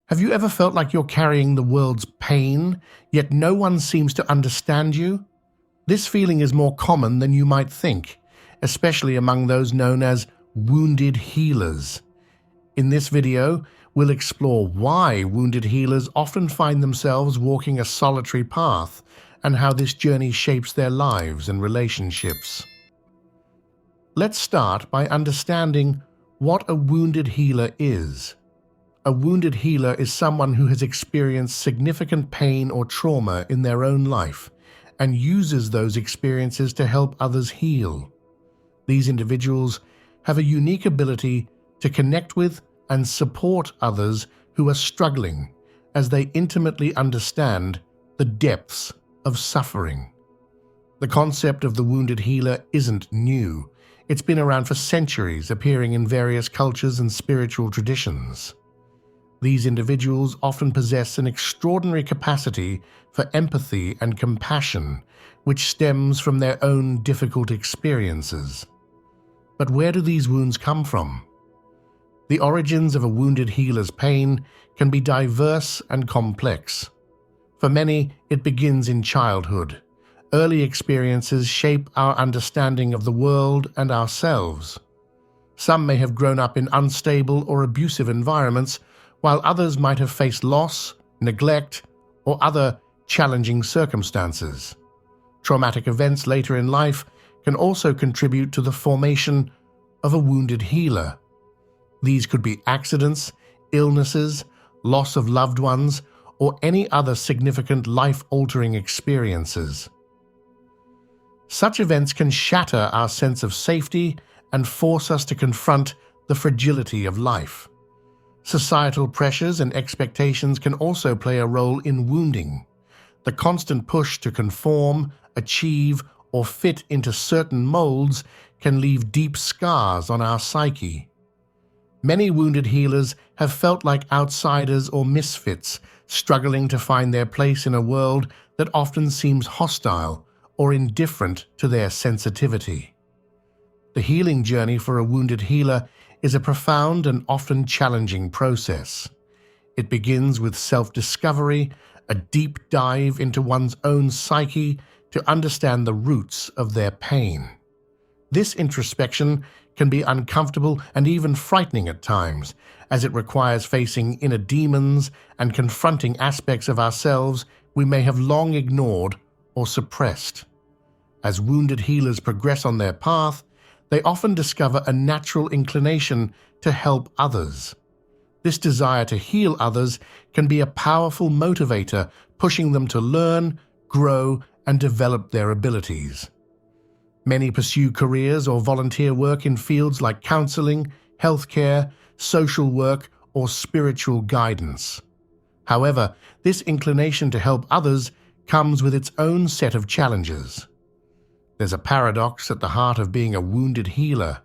Have you ever felt like you're carrying the world's pain, yet no one seems to understand you? This feeling is more common than you might think, especially among those known as wounded healers. In this video, we'll explore why wounded healers often find themselves walking a solitary path and how this journey shapes their lives and relationships. Let's start by understanding what a wounded healer is. A wounded healer is someone who has experienced significant pain or trauma in their own life and uses those experiences to help others heal. These individuals have a unique ability to connect with and support others who are struggling as they intimately understand the depths of suffering. The concept of the wounded healer isn't new. It's been around for centuries, appearing in various cultures and spiritual traditions. These individuals often possess an extraordinary capacity for empathy and compassion, which stems from their own difficult experiences. But where do these wounds come from? The origins of a wounded healer's pain can be diverse and complex. For many, it begins in childhood. Early experiences shape our understanding of the world and ourselves. Some may have grown up in unstable or abusive environments, while others might have faced loss, neglect, or other challenging circumstances. Traumatic events later in life can also contribute to the formation of a wounded healer. These could be accidents, illnesses, loss of loved ones, or any other significant life-altering experiences. Such events can shatter our sense of safety and force us to confront the fragility of life. Societal pressures and expectations can also play a role in wounding. The constant push to conform, achieve, or fit into certain molds can leave deep scars on our psyche. Many wounded healers have felt like outsiders or misfits, struggling to find their place in a world that often seems hostile or indifferent to their sensitivity. The healing journey for a wounded healer is a profound and often challenging process. It begins with self-discovery, a deep dive into one's own psyche to understand the roots of their pain. This introspection can be uncomfortable and even frightening at times, as it requires facing inner demons and confronting aspects of ourselves we may have long ignored or suppressed. As wounded healers progress on their path, they often discover a natural inclination to help others. This desire to heal others can be a powerful motivator, pushing them to learn, grow, and develop their abilities. Many pursue careers or volunteer work in fields like counseling, healthcare, social work, or spiritual guidance. However, this inclination to help others comes with its own set of challenges. There's a paradox at the heart of being a wounded healer.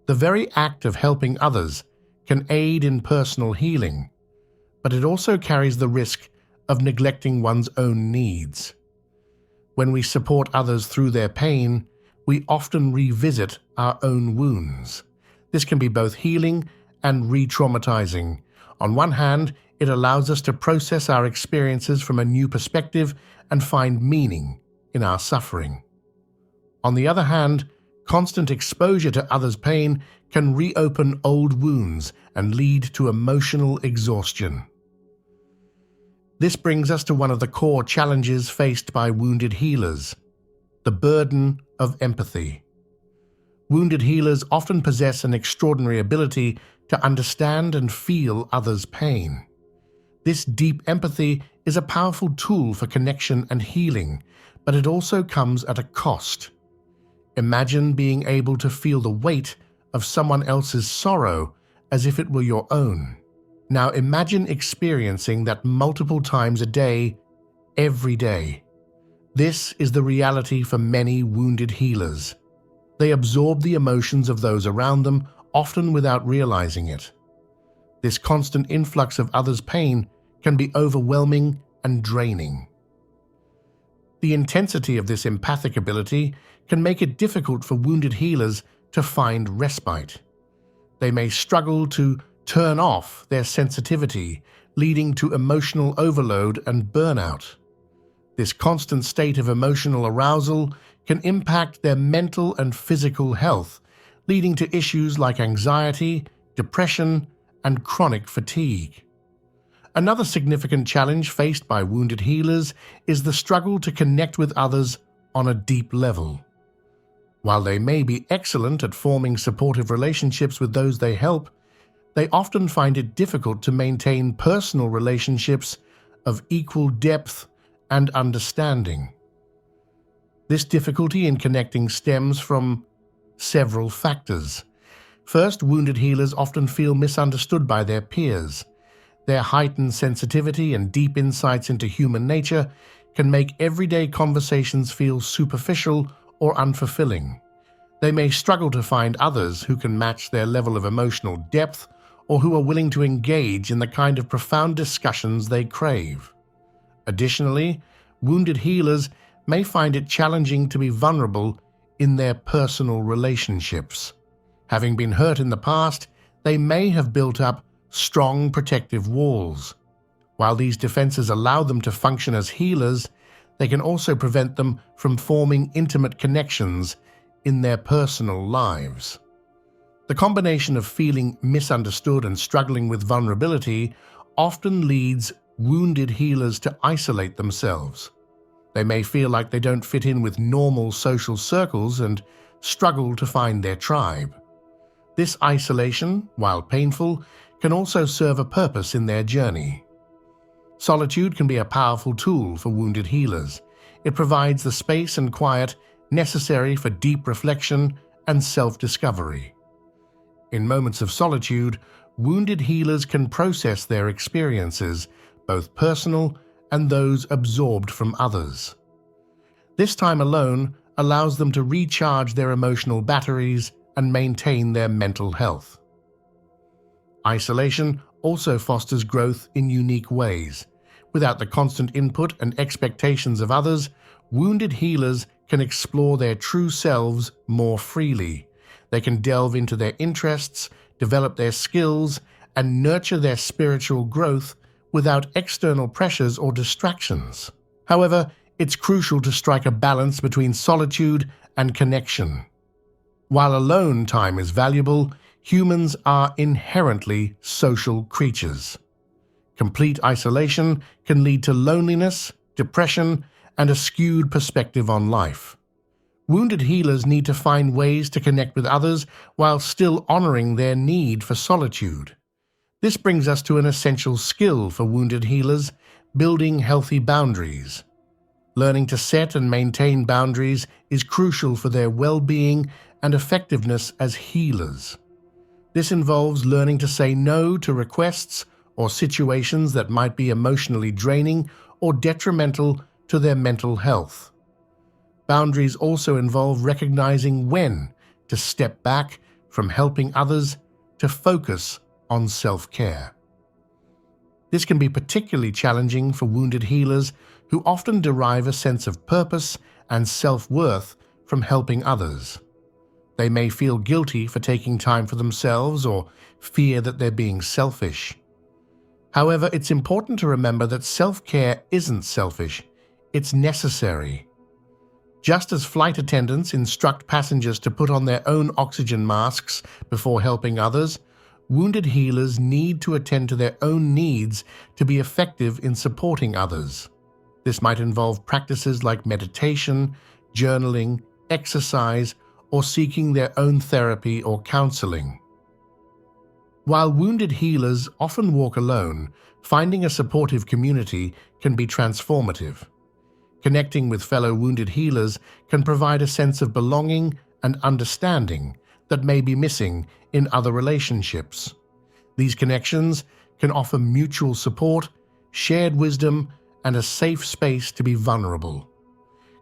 The very act of helping others can aid in personal healing, but it also carries the risk of neglecting one's own needs. When we support others through their pain, we often revisit our own wounds. This can be both healing and re-traumatizing. On one hand, it allows us to process our experiences from a new perspective and find meaning in our suffering. On the other hand, constant exposure to others' pain can reopen old wounds and lead to emotional exhaustion. This brings us to one of the core challenges faced by wounded healers: the burden of empathy. Wounded healers often possess an extraordinary ability to understand and feel others' pain. This deep empathy is a powerful tool for connection and healing, but it also comes at a cost. Imagine being able to feel the weight of someone else's sorrow as if it were your own. Now imagine experiencing that multiple times a day, every day. This is the reality for many wounded healers. They absorb the emotions of those around them, often without realizing it. This constant influx of others' pain can be overwhelming and draining. The intensity of this empathic ability can make it difficult for wounded healers to find respite. They may struggle to turn off their sensitivity, leading to emotional overload and burnout. This constant state of emotional arousal can impact their mental and physical health, leading to issues like anxiety, depression, and chronic fatigue. Another significant challenge faced by wounded healers is the struggle to connect with others on a deep level. While they may be excellent at forming supportive relationships with those they help, they often find it difficult to maintain personal relationships of equal depth and understanding. This difficulty in connecting stems from several factors. First, wounded healers often feel misunderstood by their peers. Their heightened sensitivity and deep insights into human nature can make everyday conversations feel superficial or unfulfilling. They may struggle to find others who can match their level of emotional depth or who are willing to engage in the kind of profound discussions they crave. Additionally, wounded healers may find it challenging to be vulnerable in their personal relationships. Having been hurt in the past, they may have built up strong protective walls. While these defenses allow them to function as healers, they can also prevent them from forming intimate connections in their personal lives. The combination of feeling misunderstood and struggling with vulnerability often leads wounded healers to isolate themselves. They may feel like they don't fit in with normal social circles and struggle to find their tribe. This isolation, while painful, can also serve a purpose in their journey. Solitude can be a powerful tool for wounded healers. It provides the space and quiet necessary for deep reflection and self-discovery. In moments of solitude, wounded healers can process their experiences, both personal and those absorbed from others. This time alone allows them to recharge their emotional batteries and maintain their mental health. Isolation also fosters growth in unique ways. Without the constant input and expectations of others, wounded healers can explore their true selves more freely. They can delve into their interests, develop their skills, and nurture their spiritual growth without external pressures or distractions. However, it's crucial to strike a balance between solitude and connection. While alone time is valuable, humans are inherently social creatures. Complete isolation can lead to loneliness, depression, and a skewed perspective on life. Wounded healers need to find ways to connect with others while still honoring their need for solitude. This brings us to an essential skill for wounded healers: building healthy boundaries. Learning to set and maintain boundaries is crucial for their well-being and effectiveness as healers. This involves learning to say no to requests or situations that might be emotionally draining or detrimental to their mental health. Boundaries also involve recognizing when to step back from helping others to focus on self-care. This can be particularly challenging for wounded healers who often derive a sense of purpose and self-worth from helping others. They may feel guilty for taking time for themselves or fear that they're being selfish. However, it's important to remember that self-care isn't selfish, it's necessary. Just as flight attendants instruct passengers to put on their own oxygen masks before helping others, wounded healers need to attend to their own needs to be effective in supporting others. This might involve practices like meditation, journaling, exercise, or seeking their own therapy or counseling. While wounded healers often walk alone, finding a supportive community can be transformative. Connecting with fellow wounded healers can provide a sense of belonging and understanding that may be missing in other relationships. These connections can offer mutual support, shared wisdom, and a safe space to be vulnerable.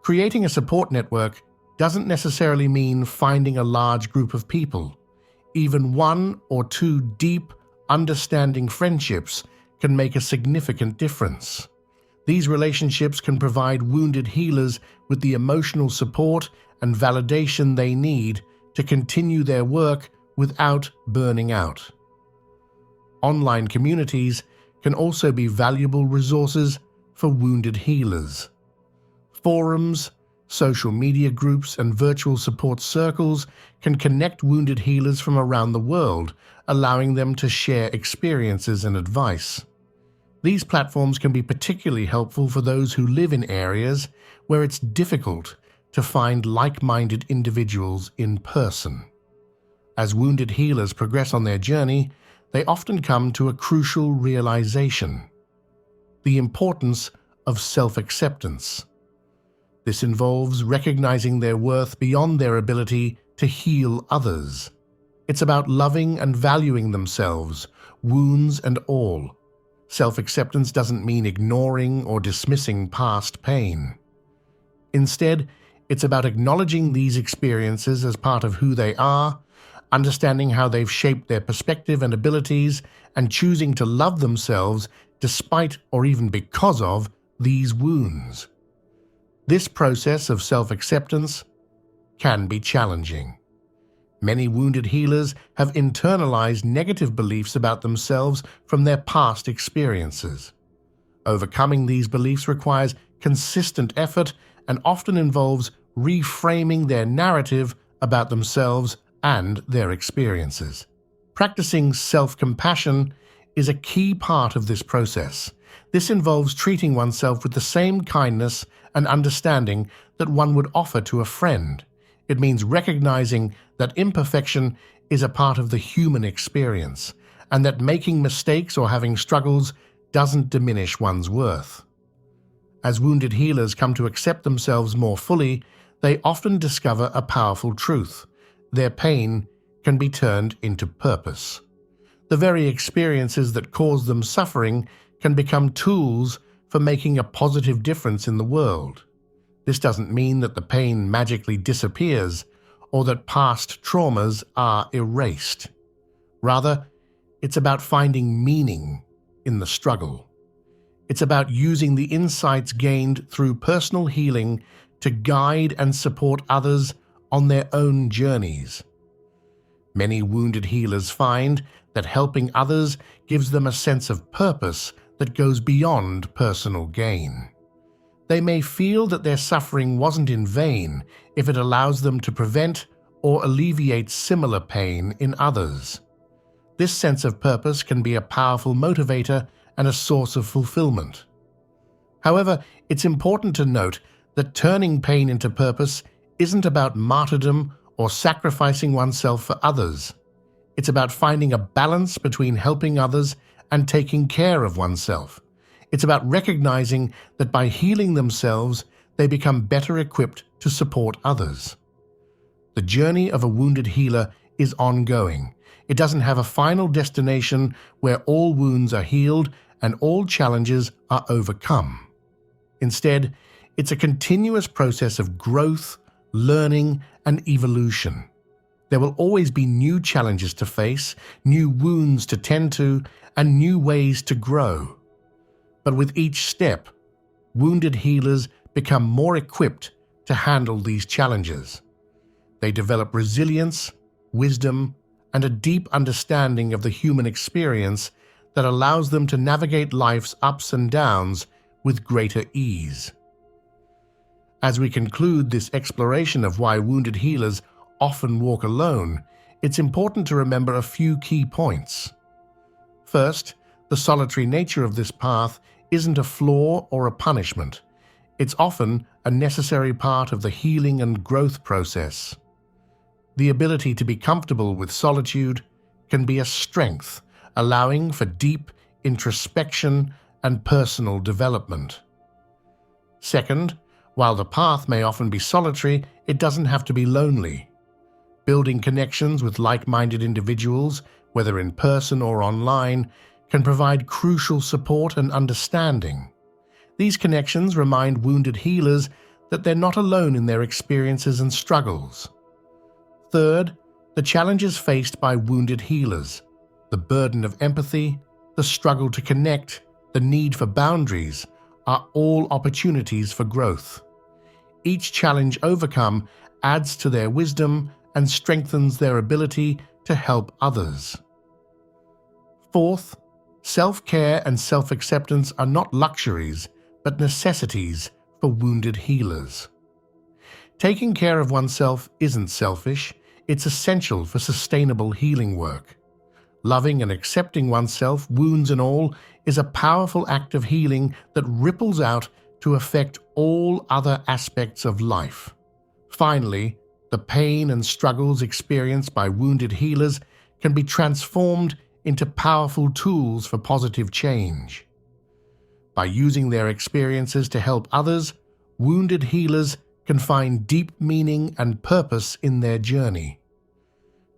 Creating a support network doesn't necessarily mean finding a large group of people. Even one or two deep, understanding friendships can make a significant difference. These relationships can provide wounded healers with the emotional support and validation they need to continue their work without burning out. Online communities can also be valuable resources for wounded healers. Forums, social media groups, and virtual support circles can connect wounded healers from around the world, allowing them to share experiences and advice. These platforms can be particularly helpful for those who live in areas where it's difficult to find like-minded individuals in person. As wounded healers progress on their journey, they often come to a crucial realization: the importance of self-acceptance. This involves recognizing their worth beyond their ability to heal others. It's about loving and valuing themselves, wounds and all. Self-acceptance doesn't mean ignoring or dismissing past pain. Instead, it's about acknowledging these experiences as part of who they are, understanding how they've shaped their perspective and abilities, and choosing to love themselves despite or even because of these wounds. This process of self-acceptance can be challenging. Many wounded healers have internalized negative beliefs about themselves from their past experiences. Overcoming these beliefs requires consistent effort and often involves reframing their narrative about themselves and their experiences. Practicing self-compassion is a key part of this process. This involves treating oneself with the same kindness and understanding that one would offer to a friend. It means recognizing that imperfection is a part of the human experience, and that making mistakes or having struggles doesn't diminish one's worth. As wounded healers come to accept themselves more fully, they often discover a powerful truth: their pain can be turned into purpose. The very experiences that cause them suffering can become tools for making a positive difference in the world. This doesn't mean that the pain magically disappears or that past traumas are erased. Rather, it's about finding meaning in the struggle. It's about using the insights gained through personal healing to guide and support others on their own journeys. Many wounded healers find that helping others gives them a sense of purpose that goes beyond personal gain. They may feel that their suffering wasn't in vain if it allows them to prevent or alleviate similar pain in others. This sense of purpose can be a powerful motivator and a source of fulfillment. However, it's important to note that turning pain into purpose isn't about martyrdom or sacrificing oneself for others. It's about finding a balance between helping others and taking care of oneself. It's about recognizing that by healing themselves, they become better equipped to support others. The journey of a wounded healer is ongoing. It doesn't have a final destination where all wounds are healed and all challenges are overcome. Instead, it's a continuous process of growth, learning, and evolution. There will always be new challenges to face, new wounds to tend to, and new ways to grow. But with each step, wounded healers become more equipped to handle these challenges. They develop resilience, wisdom, and a deep understanding of the human experience that allows them to navigate life's ups and downs with greater ease. As we conclude this exploration of why wounded healers often walk alone, it's important to remember a few key points. First, the solitary nature of this path isn't a flaw or a punishment. It's often a necessary part of the healing and growth process. The ability to be comfortable with solitude can be a strength, allowing for deep introspection and personal development. Second, while the path may often be solitary, it doesn't have to be lonely. Building connections with like-minded individuals, whether in person or online, can provide crucial support and understanding. These connections remind wounded healers that they're not alone in their experiences and struggles. Third, the challenges faced by wounded healers, the burden of empathy, the struggle to connect, the need for boundaries, are all opportunities for growth. Each challenge overcome adds to their wisdom and strengthens their ability to help others. Fourth, Self-care and self-acceptance are not luxuries, but necessities for wounded healers. Taking care of oneself isn't selfish, it's essential for sustainable healing work. Loving and accepting oneself, wounds and all, is a powerful act of healing that ripples out to affect all other aspects of life. Finally, the pain and struggles experienced by wounded healers can be transformed into powerful tools for positive change. By using their experiences to help others, wounded healers can find deep meaning and purpose in their journey.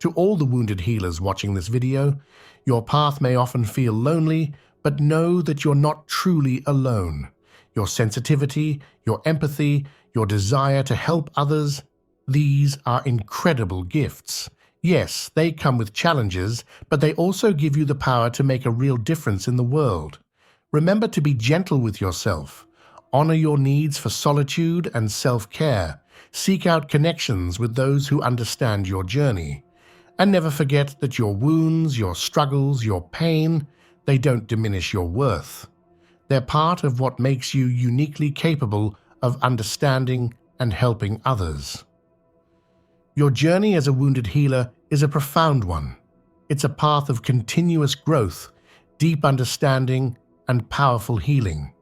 To all the wounded healers watching this video, your path may often feel lonely, but know that you're not truly alone. Your sensitivity, your empathy, your desire to help others, these are incredible gifts. Yes, they come with challenges, but they also give you the power to make a real difference in the world. Remember to be gentle with yourself. Honor your needs for solitude and self-care. Seek out connections with those who understand your journey. And never forget that your wounds, your struggles, your pain, they don't diminish your worth. They're part of what makes you uniquely capable of understanding and helping others. Your journey as a wounded healer is a profound one. It's a path of continuous growth, deep understanding, and powerful healing,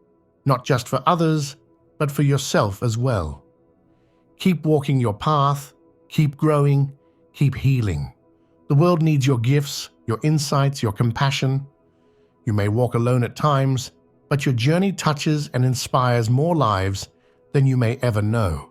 not just for others, but for yourself as well. Keep walking your path, keep growing, keep healing. The world needs your gifts, your insights, your compassion. You may walk alone at times, but your journey touches and inspires more lives than you may ever know.